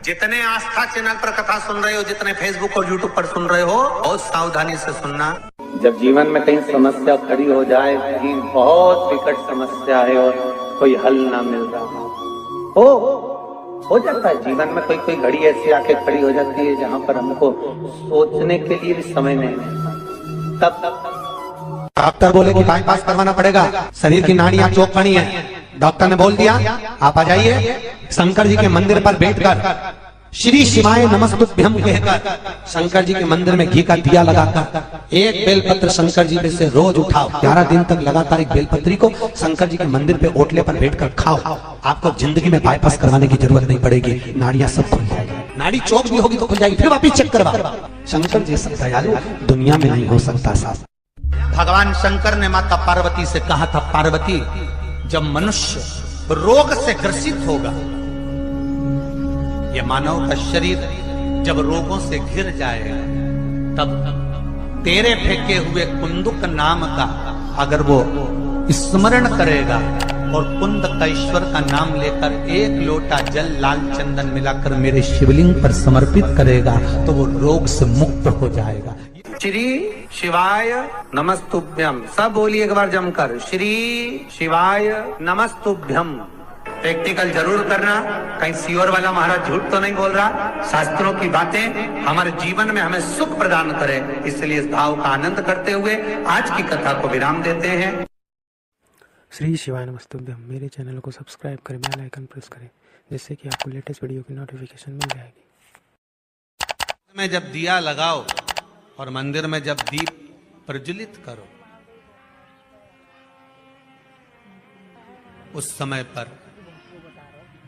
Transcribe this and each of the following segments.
जितने आस्था चैनल पर कथा सुन रहे हो, जितने फेसबुक और यूट्यूब पर सुन रहे हो, बहुत सावधानी से सुनना। जब जीवन में कहीं समस्या खड़ी हो जाए, कहीं बहुत विकट समस्या है और कोई हल ना मिल रहा हो जाता है जीवन में, कोई घड़ी ऐसी आके खड़ी हो जाती है जहां पर हमको सोचने के लिए भी समय नहीं मिलता। तब डॉक्टर बोले कि बाईपास करवाना पड़ेगा, शरीर की नाड़ियां चौक पड़ी है। डॉक्टर ने बोल दिया आप आ जाइए। शंकर जी के मंदिर पर बैठकर श्री शिवाय नमस्तुभ्यम कहकर शंकर जी के मंदिर में घी का दिया लगाकर एक बेलपत्र शंकर जी पे से रोज उठाओ। 11 दिन तक लगातार एक बेलपत्री को शंकर जी के मंदिर पे ओटले पर बैठकर खाओ। आपको जिंदगी में बाईपास करवाने की जरूरत नहीं पड़ेगी, नाड़ियां सब खुल जाएगी, नाड़ी चौक भी होगी तो खुल जाएगी, फिर वापिस चेक करवा। शंकर जैसा दयालु दुनिया में नहीं हो सकता साहब। भगवान शंकर ने माता पार्वती से कहा था, पार्वती जब मनुष्य रोग से ग्रसित होगा, ये मानव का शरीर जब रोगों से घिर जाएगा, तब तेरे फेंके हुए कुंदुक नाम का अगर वो स्मरण करेगा और कुंद का ईश्वर का नाम लेकर एक लोटा जल लाल चंदन मिलाकर मेरे शिवलिंग पर समर्पित करेगा तो वो रोग से मुक्त हो जाएगा। श्री शिवाय नमस्तुभ्यम, सब बोलिए एक बार जमकर, श्री शिवाय नमस्तुभ्यम। प्रैक्टिकल जरूर करना, कहीं सियोर वाला महाराज झूठ तो नहीं बोल रहा। शास्त्रों की बातें हमारे जीवन में हमें सुख प्रदान करे, इसलिए इस भाव का आनंद करते हुए आज की कथा को विराम देते हैं। श्री शिवाय नमस्तुभ्यम। मेरे चैनल को सब्सक्राइब करें, बेल आइकन प्रेस करें, जिससे कि आपको लेटेस्ट वीडियो की नोटिफिकेशन मिल जाएगी। में जब दिया लगाओ और मंदिर में जब दीप प्रज्वलित करो, उस समय पर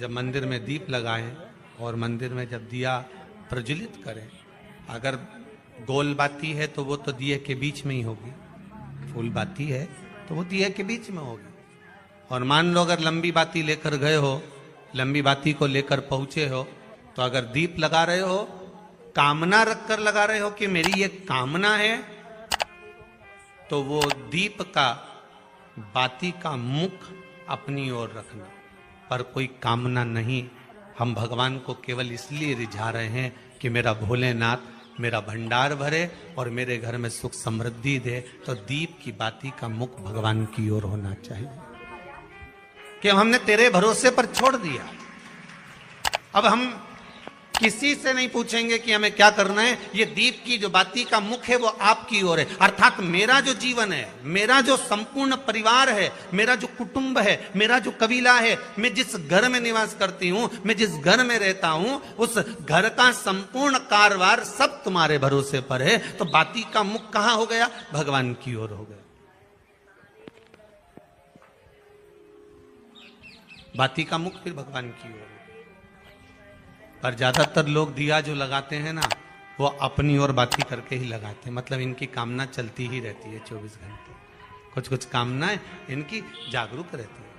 जब मंदिर में दीप लगाएं और मंदिर में जब दिया प्रज्वलित करें, अगर गोल बाती है तो वो तो दिए के बीच में ही होगी, फूल बाती है तो वो दिए के बीच में होगी। और मान लो अगर लंबी बाती लेकर गए हो, लंबी बाती को लेकर पहुंचे हो, तो अगर दीप लगा रहे हो, कामना रखकर लगा रहे हो कि मेरी ये कामना है, तो वो दीप का बाती का मुख अपनी ओर रखना, पर कोई कामना नहीं। हम भगवान को केवल इसलिए रिझा रहे हैं कि मेरा भोलेनाथ मेरा भंडार भरे और मेरे घर में सुख समृद्धि दे। तो दीप की बाती का मुख भगवान की ओर होना चाहिए कि हमने तेरे भरोसे पर छोड़ दिया। अब हम किसी से नहीं पूछेंगे कि हमें क्या करना है, ये दीप की जो बाती का मुख है वो आपकी ओर है। अर्थात मेरा जो जीवन है, मेरा जो संपूर्ण परिवार है, मेरा जो कुटुंब है, मेरा जो कबीला है, मैं जिस घर में निवास करती हूं, मैं जिस घर में रहता हूं, उस घर का संपूर्ण कारभार सब तुम्हारे भरोसे पर है। तो बाती का मुख कहां हो गया? भगवान की ओर हो गया। बाती का मुख फिर भगवान की ओर। पर ज्यादातर लोग दिया जो लगाते हैं ना, वो अपनी ओर बाती करके ही लगाते हैं। मतलब इनकी कामना चलती ही रहती है 24 घंटे। कुछ कुछ कामनाएं इनकी जागरूक रहती है,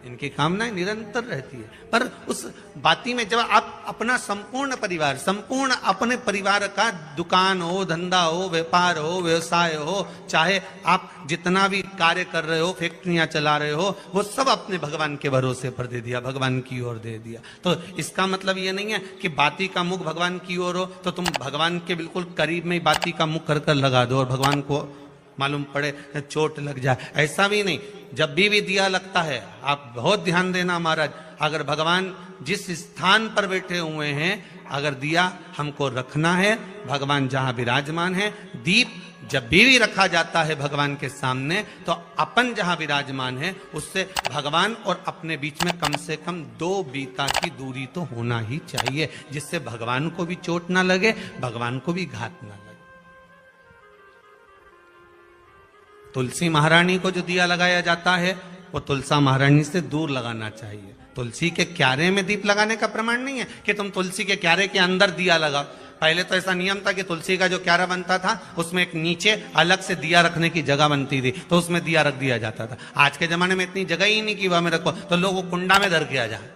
इनकी कामनाएं निरंतर रहती है। पर उस बाती में जब आप अपना संपूर्ण परिवार, संपूर्ण अपने परिवार का दुकान हो, धंधा हो, व्यापार हो, व्यवसाय हो, चाहे आप जितना भी कार्य कर रहे हो, फैक्ट्रियां चला रहे हो, वो सब अपने भगवान के भरोसे पर दे दिया, भगवान की ओर दे दिया। तो इसका मतलब ये नहीं है कि बाती का मुख भगवान की ओर हो तो तुम भगवान के बिल्कुल करीब में ही बाती का मुख कर लगा दो और भगवान को मालूम पड़े चोट लग जाए, ऐसा भी नहीं। जब भी दिया लगता है, आप बहुत ध्यान देना महाराज, अगर भगवान जिस स्थान पर बैठे हुए हैं, अगर दिया हमको रखना है, भगवान जहां विराजमान है, दीप जब भी रखा जाता है भगवान के सामने, तो अपन जहां विराजमान है उससे भगवान और अपने बीच में कम से कम 2 बीता की दूरी तो होना ही चाहिए, जिससे भगवान को भी चोट ना लगे, भगवान को भी घात ना लगे। तुलसी महारानी को जो दिया लगाया जाता है, वो तुलसा महारानी से दूर लगाना चाहिए। तुलसी के क्यारे में दीप लगाने का प्रमाण नहीं है कि तुम तुलसी के क्यारे के अंदर दिया लगाओ। पहले तो ऐसा नियम था कि तुलसी का जो क्यारा बनता था, उसमें एक नीचे अलग से दिया रखने की जगह बनती थी, तो उसमें दिया रख दिया जाता था। आज के जमाने में इतनी जगह ही नहीं कि वह में रखो, तो लोग वो कुंडा में धर के आ जाए।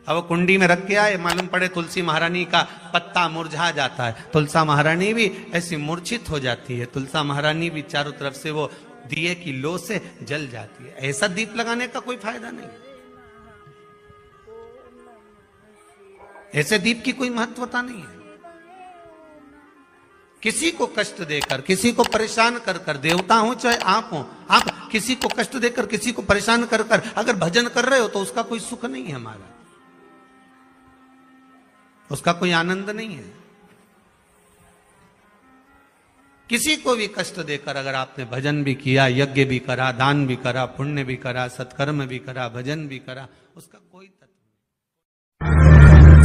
अब वो कुंडी में रख के आए, मालूम पड़े तुलसी महारानी का पत्ता मुरझा जाता है, तुलसा महारानी भी ऐसी मूर्छित हो जाती है, तुलसा महारानी भी चारों तरफ से वो दिए की लो से जल जाती है। ऐसा दीप लगाने का कोई फायदा नहीं। ऐसे दीप की कोई महत्वता नहीं है। किसी को कष्ट देकर, किसी को परेशान कर कर, देवता हो चाहे आप हो, आप किसी को कष्ट देकर, किसी को परेशान कर कर अगर भजन कर रहे हो तो उसका कोई सुख नहीं है हमारा, उसका कोई आनंद नहीं है। किसी को भी कष्ट देकर अगर आपने भजन भी किया, यज्ञ भी करा, दान भी करा, पुण्य भी करा, सत्कर्म भी करा, भजन भी करा, उसका कोई तत्व नहीं।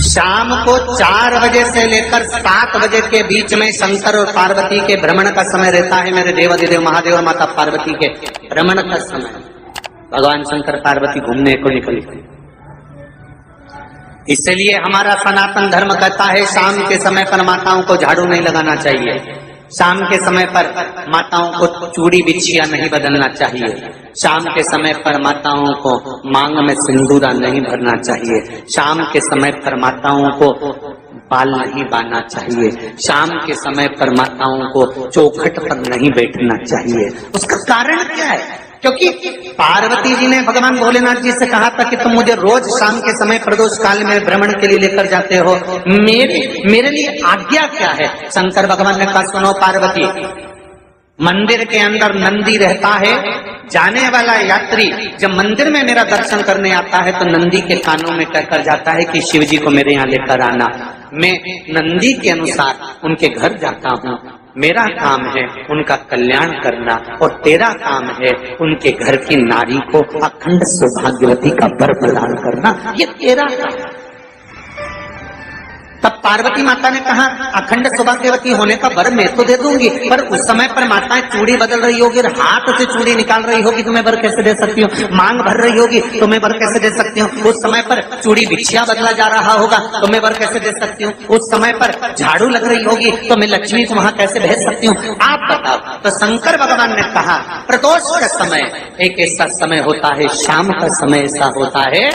शाम को 4 बजे से लेकर 7 बजे के बीच में शंकर और पार्वती के भ्रमण का समय रहता है। मेरे देवाधिदेव महादेव और माता पार्वती के भ्रमण का समय, भगवान शंकर पार्वती घूमने को निकले। इसलिए हमारा सनातन धर्म कहता है शाम के समय पर माताओं को झाड़ू नहीं लगाना चाहिए, शाम के समय पर माताओं को चूड़ी बिछिया नहीं बदलना चाहिए, शाम के समय पर माताओं को मांग में सिंदूरा नहीं भरना चाहिए, शाम के समय पर माताओं को बाल नहीं बांधना चाहिए, शाम के समय पर माताओं को चौखट पर नहीं बैठना चाहिए। उसका कारण क्या है? क्योंकि पार्वती जी ने भगवान भोलेनाथ जी से कहा था कि तुम मुझे रोज शाम के समय प्रदोष काल में भ्रमण के लिए लेकर जाते हो, मेरे लिए आज्ञा क्या है? शंकर भगवान ने कहा सुनो पार्वती, मंदिर के अंदर नंदी रहता है, जाने वाला यात्री जब मंदिर में मेरा दर्शन करने आता है तो नंदी के कानों में कहकर जाता है कि शिव जी को मेरे यहाँ लेकर आना। मैं नंदी के अनुसार उनके घर जाता हूँ, मेरा काम है उनका कल्याण करना और तेरा काम है उनके घर की नारी को अखंड सौभाग्यवती का वर प्रदान करना, ये तेरा काम है। तब पार्वती माता ने कहा अखंड सौभाग्यवती होने का वर मैं तो दे दूंगी, पर उस समय पर माताएं चूड़ी बदल रही होगी, हाथ से चूड़ी निकाल रही होगी तो मैं वर कैसे दे सकती हूँ? मांग भर रही होगी तो मैं वर कैसे दे सकती हूँ? उस समय पर चूड़ी बिछिया बदला जा रहा होगा तो मैं वर कैसे दे सकती हूँ? उस समय पर झाड़ू लग रही होगी तो मैं लक्ष्मी को वहां कैसे भेज सकती हूँ? आप बताओ। तो शंकर भगवान ने कहा प्रदोष का समय एक ऐसा समय होता है, शाम का समय ऐसा होता है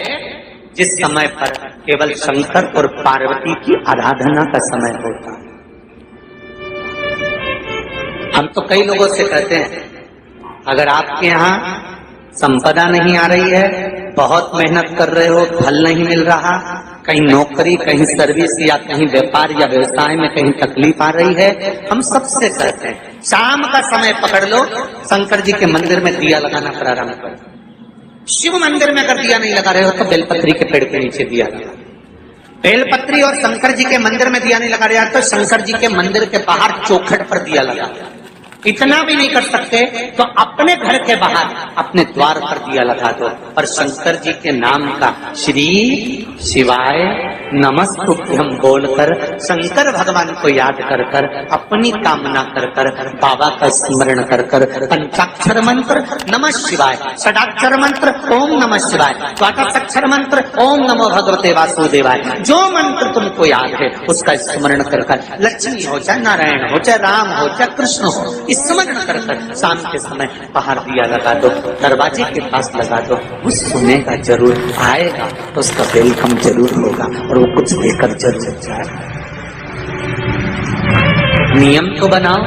जिस समय पर केवल शंकर और पार्वती की आराधना का समय होता है। हम तो कई लोगों से कहते हैं अगर आपके यहाँ संपदा नहीं आ रही है, बहुत मेहनत कर रहे हो, फल नहीं मिल रहा, कहीं नौकरी, कहीं सर्विस या कहीं व्यापार या व्यवसाय में कहीं तकलीफ आ रही है, हम सबसे कहते हैं शाम का समय पकड़ लो, शंकर जी के मंदिर में दिया लगाना प्रारंभ करो। शिव मंदिर में अगर दिया नहीं लगा रहे हो तो बेलपत्री के पेड़ के नीचे दिया लगा। बेलपत्री और शंकर जी के मंदिर में दिया नहीं लगा रहे तो शंकर जी के मंदिर के बाहर चौखट पर दिया लगा। इतना भी नहीं कर सकते तो अपने घर के बाहर अपने द्वार पर दिया लगा दो और शंकर जी के नाम का श्री शिवाय नमस्तुभ्यम बोलकर शंकर भगवान को याद कर कर अपनी कामना कर कर बाबा का स्मरण कर कर पंचाक्षर मंत्र नमः शिवाय, षडाक्षर मंत्र ओम नमः शिवाय, द्वादशाक्षर मंत्र ओम नमो भगवते वासुदेवाय, जो मंत्र तुमको याद है उसका स्मरण कर कर लक्ष्मी हो चाहे नारायण हो चाहे राम हो चाहे कृष्ण हो स्मरण कर कर शाम के समय बाहर दिया लगा दो, दरवाजे के पास लगा दो। वो सुनेगा जरूर, आएगा तो उसका वेलकम जरूर होगा और वो कुछ देकर जरूर जाएगा। नियम तो बनाओ,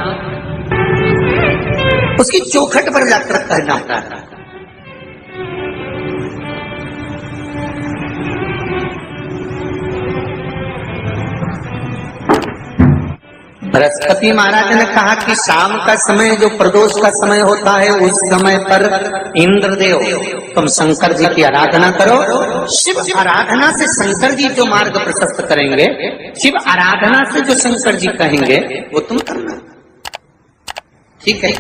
उसकी चौखट पर जाकर कहना होता है। बृहस्पति महाराज ने कहा कि शाम का समय जो प्रदोष का समय होता है उस समय पर इंद्रदेव तुम शंकर जी की आराधना करो। शिव आराधना से शंकर जी जो मार्ग प्रशस्त करेंगे, शिव आराधना से जो शंकर जी कहेंगे वो तुम करना, ठीक है?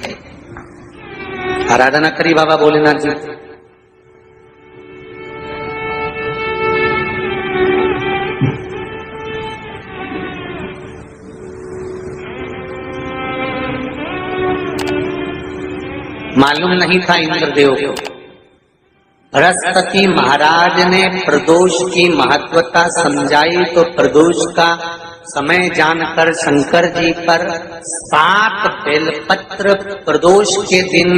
आराधना करी बाबा भोलेनाथ जी। मालूम नहीं था इंद्रदेव को। बृहस्पति महाराज ने प्रदोष की महत्वता समझाई तो प्रदोष का समय जानकर शंकर जी पर 7 बेलपत्र प्रदोष के दिन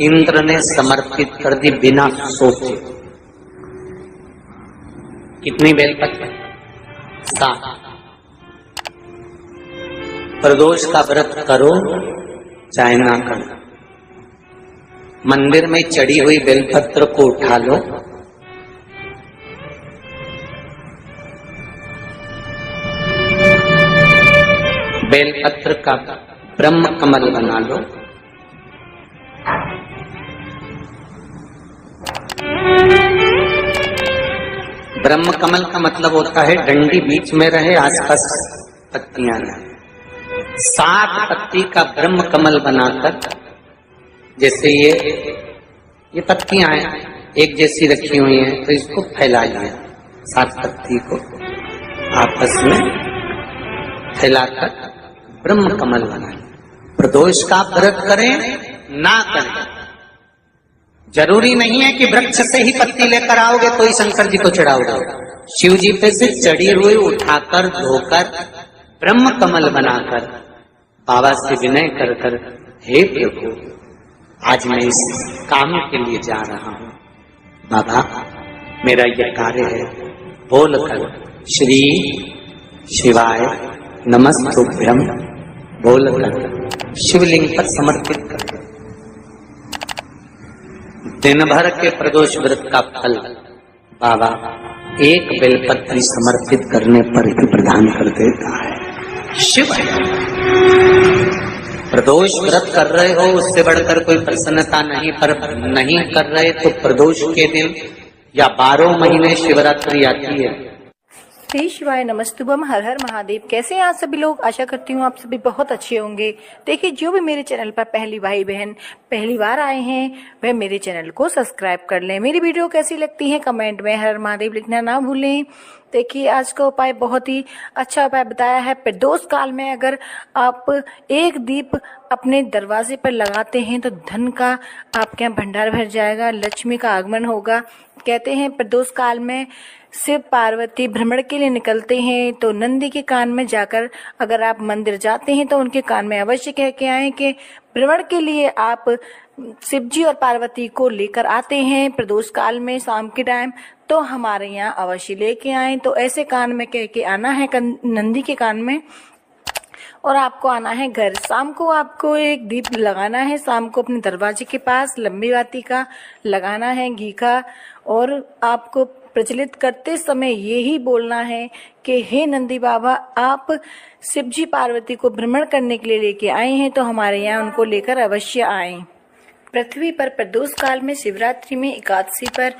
इंद्र ने समर्पित कर दी बिना सोचे। कितनी बेलपत्र? 7। प्रदोष का व्रत करो चाहे ना करो, मंदिर में चढ़ी हुई बेलपत्र को उठा लो, बेलपत्र का ब्रह्म कमल बना लो। ब्रह्म कमल का मतलब होता है डंडी बीच में रहे, आसपास पत्तियां रहे। 7 पत्ती का ब्रह्म कमल बनाकर, जैसे ये पत्तियां हैं एक जैसी रखी हुई हैं, तो इसको फैला लिया। 7 पत्ती को आपस में फैलाकर ब्रह्म कमल बनाए। प्रदोष का व्रत करें ना करें, जरूरी नहीं है कि वृक्ष से ही पत्ती लेकर आओगे तो ही शंकर जी को चढ़ाओगे। शिव जी पे से चढ़ी हुई उठाकर धोकर ब्रह्म कमल बनाकर बाबा से विनय कर कर, हे प्रभु आज मैं इस काम के लिए जा रहा हूं, बाबा मेरा यह कार्य है, बोलकर श्री शिवाय नमस्तुभ्यम बोलकर शिवलिंग पर समर्पित कर। दिन भर के प्रदोष व्रत का फल बाबा एक बेलपत्री समर्पित करने पर ही प्रदान कर देता है। शिव प्रदोष व्रत कर रहे हो उससे बढ़कर कोई प्रसन्नता नहीं, पर नहीं कर रहे तो प्रदोष के दिन या 12 महीने शिवरात्रि आती है। श्री शिवाय नमस्तुभम, हर हर महादेव। कैसे हैं आप सभी लोग? आशा करती हूँ आप सभी बहुत अच्छे होंगे। देखिए, जो भी मेरे चैनल पर पहली भाई बहन पहली बार आए हैं वह मेरे चैनल को सब्सक्राइब कर लें। मेरी वीडियो कैसी लगती है कमेंट में हर हर महादेव लिखना ना भूलें। देखिए, आज का उपाय बहुत ही अच्छा उपाय बताया है। प्रदोष काल में अगर आप एक दीप अपने दरवाजे पर लगाते हैं तो धन का आपके यहाँ भंडार भर जाएगा, लक्ष्मी का आगमन होगा। कहते हैं प्रदोष काल में शिव पार्वती भ्रमण के लिए निकलते हैं तो नंदी के कान में जाकर अगर आप मंदिर जाते हैं तो उनके कान में अवश्य कह के आए कि भ्रमण के लिए आप शिव जी और पार्वती को लेकर आते हैं प्रदोष काल में शाम के टाइम, तो हमारे यहाँ अवश्य लेके आए। तो ऐसे कान में कह के आना है नंदी के कान में, और आपको आना है घर। शाम को आपको एक दीप लगाना है, शाम को अपने दरवाजे के पास लंबी बाती का लगाना है घी का, और आपको प्रचलित करते समय यही बोलना है कि हे नंदी बाबा, आप शिवजी पार्वती को भ्रमण करने के लिए लेके आए हैं तो हमारे यहाँ उनको लेकर अवश्य आएं। पृथ्वी पर प्रदोष काल में शिवरात्रि में एकादशी पर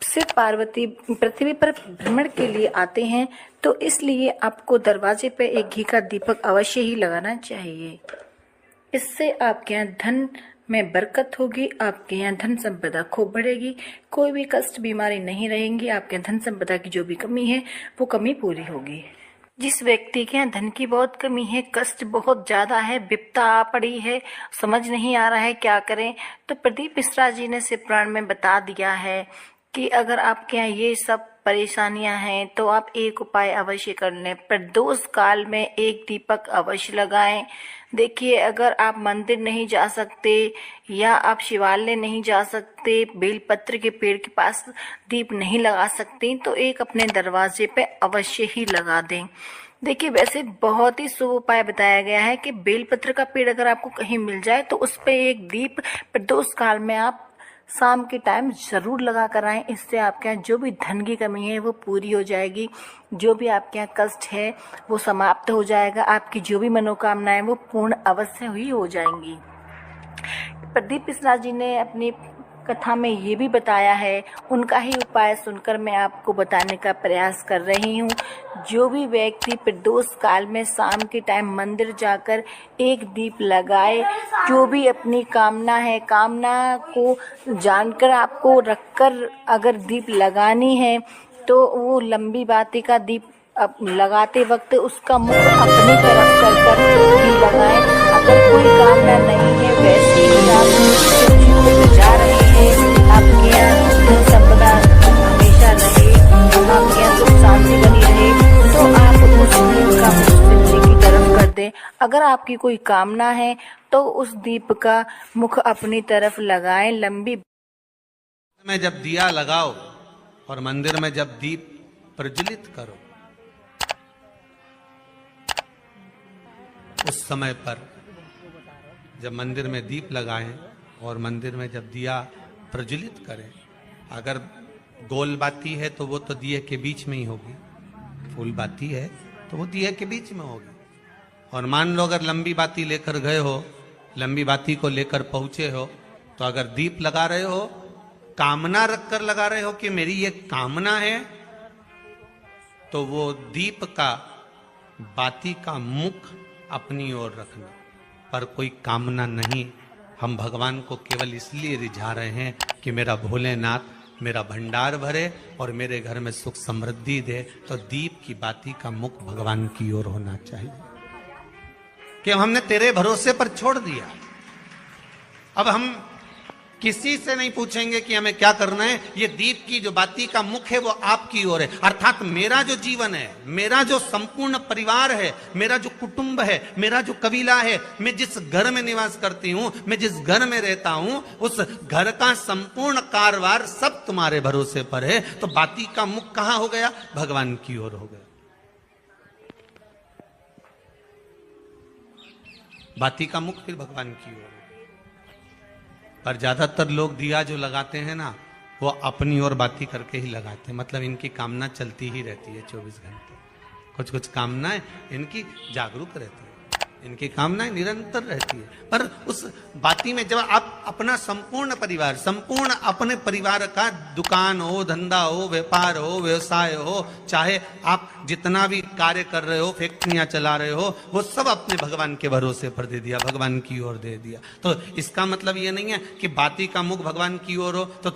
शिव पार्वती पृथ्वी पर भ्रमण के लिए आते हैं, तो इसलिए आपको दरवाजे पर एक घी का दीपक अवश्य ही लगाना चाहिए। इससे आपके यहाँ धन में बरकत होगी, आपके यहाँ धन संपदा खूब बढ़ेगी, कोई भी कष्ट बीमारी नहीं रहेंगी, आपके धन संपदा की जो भी कमी है वो कमी पूरी होगी। जिस व्यक्ति के यहाँ धन की बहुत कमी है, कष्ट बहुत ज्यादा है, विपदा आ पड़ी है, समझ नहीं आ रहा है क्या करें, तो प्रदीप मिश्रा जी ने शिव पुराण में बता दिया है कि अगर आपके यहाँ ये सब परेशानियां हैं तो आप एक उपाय अवश्य कर लें। प्रदोष काल में एक दीपक अवश्य लगाएं। देखिए, अगर आप मंदिर नहीं जा सकते या आप शिवालय नहीं जा सकते, बेलपत्र के पेड़ के पास दीप नहीं लगा सकते, तो एक अपने दरवाजे पे अवश्य ही लगा दें। देखिए, वैसे बहुत ही शुभ उपाय बताया गया है कि बेलपत्र का पेड़ अगर आपको कहीं मिल जाए तो उस पे एक दीप प्रदोष काल में आप शाम के टाइम जरूर लगा कर आएं। इससे आपके यहाँ जो भी धन की कमी है वो पूरी हो जाएगी, जो भी आपके यहाँ कष्ट है वो समाप्त हो जाएगा, आपकी जो भी मनोकामनाएं वो पूर्ण अवश्य ही हो जाएंगी। प्रदीप मिश्रा जी ने अपनी कथा में ये भी बताया है, उनका ही उपाय सुनकर मैं आपको बताने का प्रयास कर रही हूँ। जो भी व्यक्ति प्रदोष काल में शाम के टाइम मंदिर जाकर एक दीप लगाए, जो भी अपनी कामना है, कामना को जानकर आपको रखकर अगर दीप लगानी है तो वो लंबी बाती का दीप लगाते वक्त उसका मुख अपनी तरफ कर ही लगाएं। अगर कोई कामना नहीं है, वैसे ही आप जा रहे हैं, आपके यहाँ धन संपदा हमेशा रहे, आपके यहाँ सुख शांति बनी रहे, तो आप उस दीप का मुख शिव जी की तरफ कर दें। अगर आपकी कोई कामना है तो उस दीप का मुख अपनी तरफ लगाएं। लंबी में जब दिया लगाओ और मंदिर में जब दीप प्रज्वलित करो, उस समय पर जब मंदिर में दीप लगाएं और मंदिर में जब दिया प्रज्वलित करें, अगर गोल बाती है तो वो तो दिए के बीच में ही होगी, फूल बाती है तो वो दिए के बीच में होगी। और मान लो अगर लंबी बाती लेकर गए हो, लंबी बाती को लेकर पहुंचे हो, तो अगर दीप लगा रहे हो, कामना रखकर लगा रहे हो कि मेरी ये कामना है, तो वो दीप का, बाती का मुख अपनी ओर रखना, पर कोई कामना नहीं। हम भगवान को केवल इसलिए रिझा रहे हैं कि मेरा भोलेनाथ मेरा भंडार भरे और मेरे घर में सुख समृद्धि दे। तो दीप की बाती का मुख भगवान की ओर होना चाहिए कि हमने तेरे भरोसे पर छोड़ दिया। अब हम किसी से नहीं पूछेंगे कि हमें क्या करना है, ये दीप की जो बाती का मुख है वो आपकी ओर है। अर्थात मेरा जो जीवन है, मेरा जो संपूर्ण परिवार है, मेरा जो कुटुंब है, मेरा जो कबीला है, मैं जिस घर में निवास करती हूं, मैं जिस घर में रहता हूं, उस घर का संपूर्ण कारभार सब तुम्हारे भरोसे पर है। तो बाती का मुख कहां हो गया? भगवान की ओर हो गया। बाती का मुख फिर भगवान की ओर। पर ज्यादातर लोग दिया जो लगाते हैं ना, वो अपनी ओर बाती करके ही लगाते हैं। मतलब इनकी कामना चलती ही रहती है 24 घंटे। कुछ कुछ कामनाएं इनकी जागरूक रहती है, इनकी कामनाएं निरंतर रहती है। पर उस बाती में जब आप अपना संपूर्ण परिवार, संपूर्ण अपने परिवार का, दुकान हो, धंधा हो, व्यापार हो, व्यवसाय हो, चाहे आप जितना भी कार्य कर रहे हो, फैक्ट्रियां चला रहे हो, वो सब अपने भगवान के भरोसे पर दे दिया, भगवान की ओर दे दिया। तो इसका मतलब ये नहीं है कि बाती का मुख भगवान की ओर हो तो